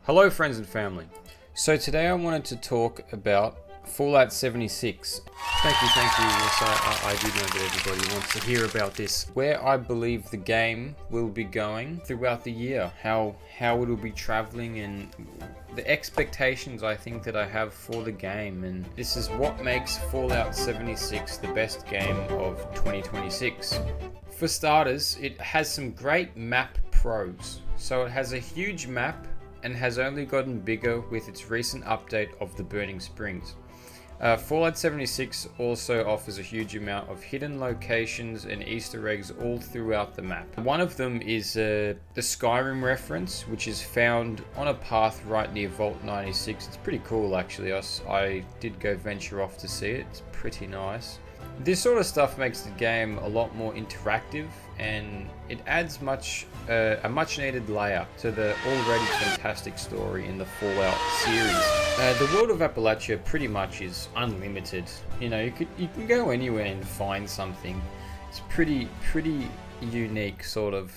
Hello friends and family. So today I wanted to talk about Fallout 76. Thank you. Yes, I do know that everybody wants to hear about this. Where I believe the game will be going throughout the year. How it will be traveling and the expectations I think that I have for the game. And this is what makes Fallout 76 the best game of 2026. For starters, it has some great map pros. So it has a huge map and has only gotten bigger with its recent update of the Burning Springs. Fallout 76 also offers a huge amount of hidden locations and Easter eggs all throughout the map. One of them is the Skyrim reference, which is found on a path right near Vault 96. It's pretty cool actually. I did go venture off to see it. It's pretty nice. This sort of stuff makes the game a lot more interactive, and it adds a much needed layer to the already fantastic story in the Fallout series. The world of Appalachia pretty much is unlimited. You know, you can go anywhere and find something. It's pretty unique sort of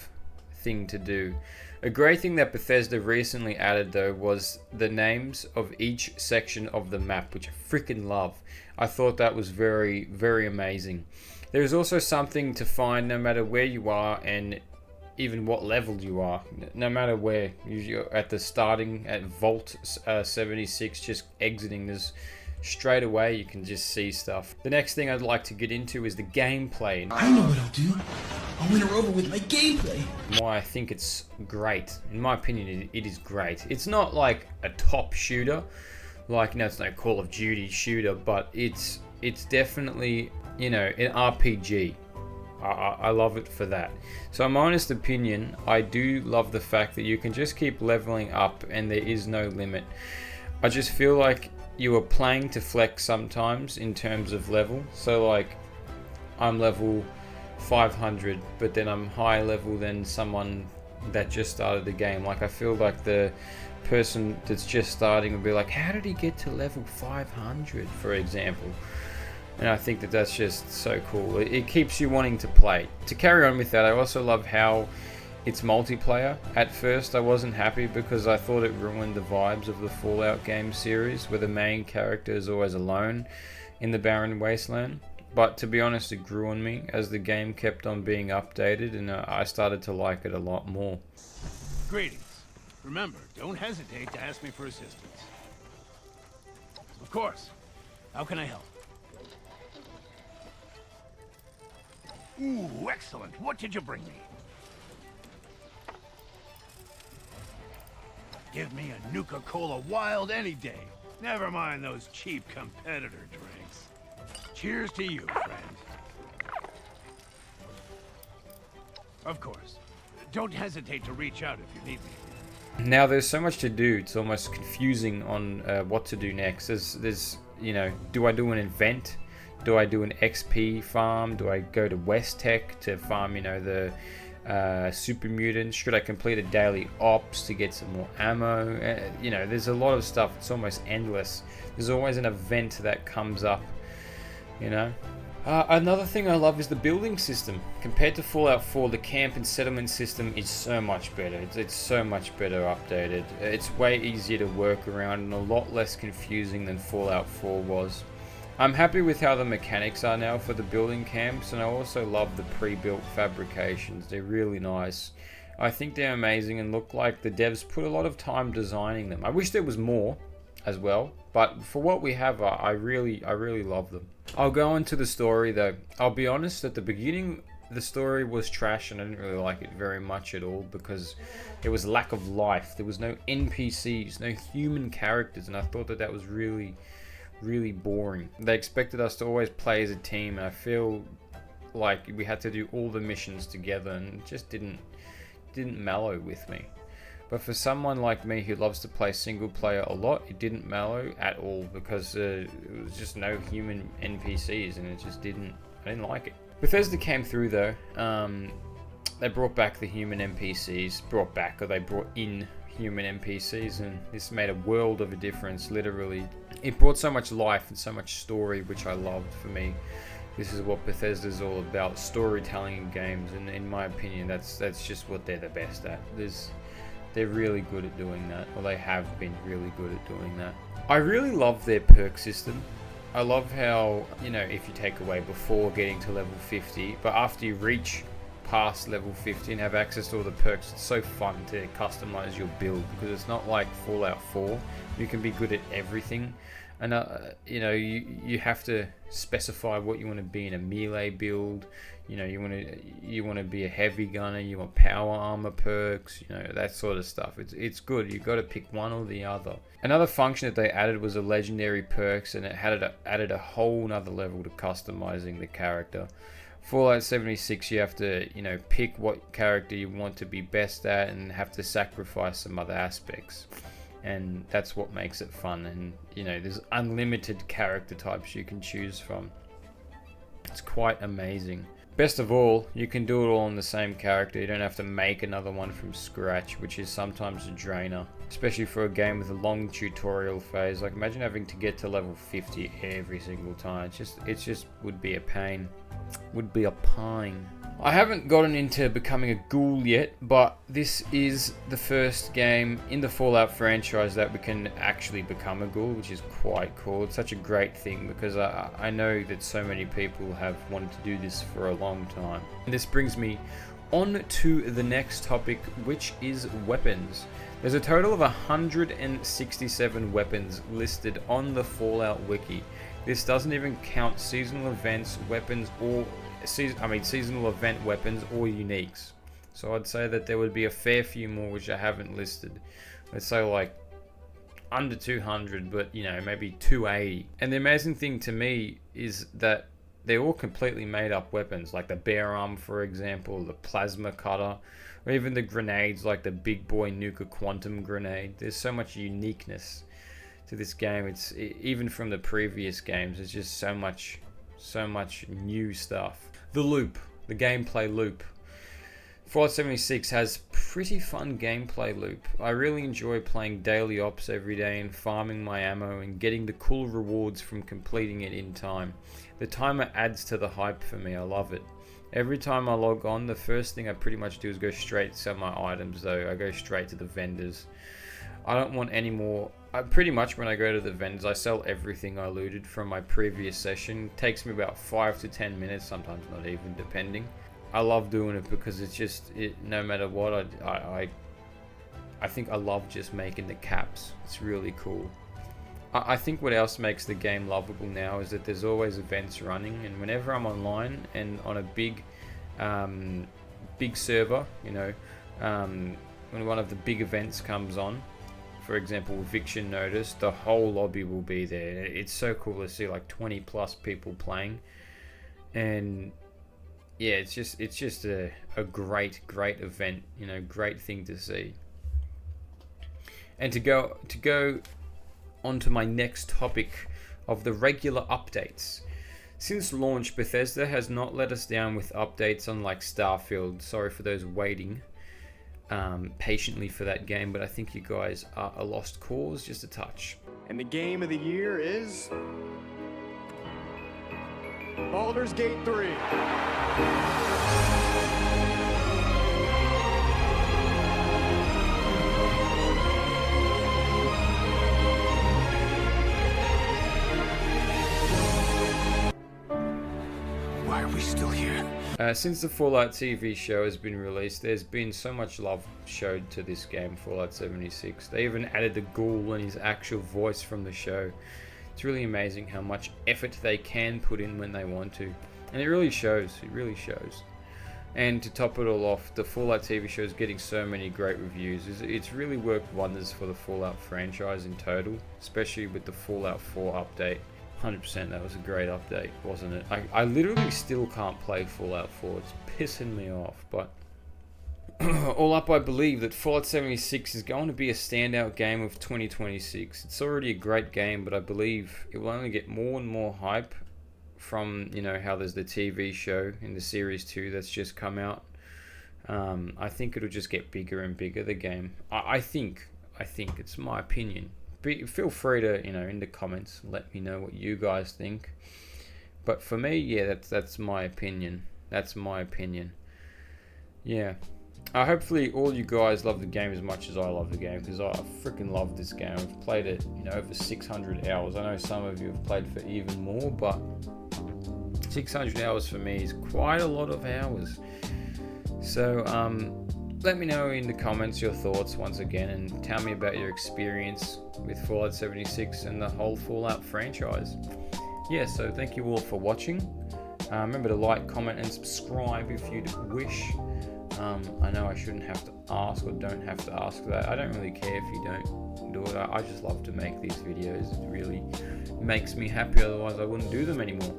thing to do. A great thing that Bethesda recently added though was the names of each section of the map, which I freaking love. I thought that was very, very amazing. There is also something to find no matter where you are and even what level you are. No matter where you're at the starting at Vault 76, just exiting this straight away, you can just see stuff. The next thing I'd like to get into is the gameplay. I know what I'll do. I'll win her over with my gameplay. Why I think it's great. In my opinion, it is great. It's not like a top shooter, like, it's no Call of Duty shooter, but it's definitely, an RPG. I love it for that. So in my honest opinion, I do love the fact that you can just keep leveling up and there is no limit. I just feel like you are playing to flex sometimes in terms of level. So like, I'm level 500, but then I'm higher level than someone that just started the game. Like, I feel like the person that's just starting will be like, how did he get to level 500, for example? And I think that that's just so cool. It keeps you wanting to play. To carry on with that, I also love how it's multiplayer. At first I wasn't happy because I thought it ruined the vibes of the Fallout game series, where the main character is always alone in the barren wasteland. But to be honest, it grew on me as the game kept on being updated, and I started to like it a lot more. Greetings. Remember, don't hesitate to ask me for assistance. Of course. How can I help? Ooh, excellent. What did you bring me? Give me a Nuka-Cola Wild any day. Never mind those cheap competitor drinks. Cheers to you, friend. Of course. Don't hesitate to reach out if you need me. Now there's so much to do, it's almost confusing on what to do next. There's do I do an event? Do I do an XP farm? Do I go to West Tech to farm, the super mutants? Should I complete a daily ops to get some more ammo? There's a lot of stuff. It's almost endless. There's always an event that comes up, Another thing I love is the building system. Compared to Fallout 4, the camp and settlement system is so much better. It's so much better updated. It's way easier to work around and a lot less confusing than Fallout 4 was. I'm happy with how the mechanics are now for the building camps, and I also love the pre-built fabrications. They're really nice. I think they're amazing and look like the devs put a lot of time designing them. I wish there was more as well, but for what we have, I really love them. I'll go into the story though. I'll be honest, at the beginning the story was trash and I didn't really like it very much at all because there was lack of life. There was no NPCs, no human characters, and I thought that was really boring. They expected us to always play as a team, and I feel like we had to do all the missions together, and it just didn't mellow with me. But for someone like me who loves to play single player a lot, it didn't mellow at all because it was just no human NPCs, and I didn't like it. Bethesda came through though. They brought back the human NPCs, they brought in human NPCs, and this made a world of a difference, literally. It brought so much life and so much story, which I loved. For me, this is what Bethesda's all about, storytelling in games, and in my opinion, that's just what they're the best at. They're really good at doing that, or they have been really good at doing that. I really love their perk system. I love how, you know, if you take away before getting to level 50, but after you reach past level 50 and have access to all the perks, it's so fun to customize your build, because it's not like Fallout 4. You can be good at everything, and you know, you have to specify what you want to be in a melee build. You know, you want to be a heavy gunner, you want power armor perks, you know, that sort of stuff. It's good. You've got to pick one or the other. Another function that they added was a legendary perks, and it added a whole nother level to customizing the character. Fallout 76, you have to, you know, pick what character you want to be best at, and have to sacrifice some other aspects. And that's what makes it fun. And, you know, there's unlimited character types you can choose from. It's quite amazing. Best of all, you can do it all on the same character. You don't have to make another one from scratch, which is sometimes a drainer, especially for a game with a long tutorial phase. Like, imagine having to get to level 50 every single time. It just would be a pain. Would be a pain. I haven't gotten into becoming a ghoul yet, but this is the first game in the Fallout franchise that we can actually become a ghoul, which is quite cool. It's such a great thing, because I know that so many people have wanted to do this for a long time. And this brings me on to the next topic, which is weapons. There's a total of 167 weapons listed on the Fallout wiki. This doesn't even count seasonal events, weapons, or seasonal event weapons or uniques. So I'd say that there would be a fair few more which I haven't listed. Let's say like under 200, but you know, maybe 280. And the amazing thing to me is that they're all completely made up weapons, like the bear arm, for example, the plasma cutter, or even the grenades like the big boy Nuka Quantum grenade. There's so much uniqueness to this game. It's even from the previous games, there's just so much new stuff. The loop, the gameplay loop. Fallout 76 has pretty fun gameplay loop. I really enjoy playing daily ops every day and farming my ammo and getting the cool rewards from completing it in time. The timer adds to the hype for me. I love it. Every time I log on, the first thing I pretty much do is go straight to sell my items though. I go straight to the vendors. I don't want any more. Pretty much when I go to the vendors, I sell everything I looted from my previous session. It takes me about 5 to 10 minutes, sometimes not even, depending. I love doing it because it's just, no matter what, I think I love just making the caps. It's really cool. I think what else makes the game lovable now is that there's always events running, and whenever I'm online and on a big server, you know, when one of the big events comes on, for example, Eviction Notice, the whole lobby will be there. It's so cool to see like 20 plus people playing, and yeah, it's just a great event, you know, great thing to see. And to go on to my next topic of the regular updates. Since launch, Bethesda has not let us down with updates unlike Starfield. Sorry for those waiting patiently for that game, but I think you guys are a lost cause just a touch. And the game of the year is Baldur's Gate 3. Why are we still here? Since the Fallout TV show has been released, there's been so much love showed to this game, Fallout 76. They even added the ghoul and his actual voice from the show. It's really amazing how much effort they can put in when they want to. And it really shows, And to top it all off, the Fallout TV show is getting so many great reviews. It's really worked wonders for the Fallout franchise in total, especially with the Fallout 4 update. 100%, that was a great update, wasn't it? I literally still can't play Fallout 4. It's pissing me off, but all up, I believe that Fallout 76 is going to be a standout game of 2026. It's already a great game, but I believe it will only get more and more hype from, you know, how there's the TV show in the Series 2 that's just come out. I think it'll just get bigger and bigger, the game. I think it's my opinion. Feel free to, you know, in the comments, let me know what you guys think. But for me, yeah, that's my opinion. That's my opinion. Yeah. hopefully all you guys love the game as much as I love the game, because I freaking love this game. I've played it, over 600 hours. I know some of you have played for even more, but 600 hours for me is quite a lot of hours. So let me know in the comments your thoughts once again, and tell me about your experience with Fallout 76 and the whole Fallout franchise. Yeah, so thank you all for watching. Remember to like, comment and subscribe if you wish. I know I shouldn't have to ask, or don't have to ask that. I don't really care if you don't do it. I just love to make these videos. It really makes me happy, otherwise I wouldn't do them anymore.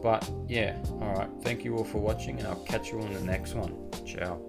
But yeah, alright, thank you all for watching, and I'll catch you on the next one. Ciao.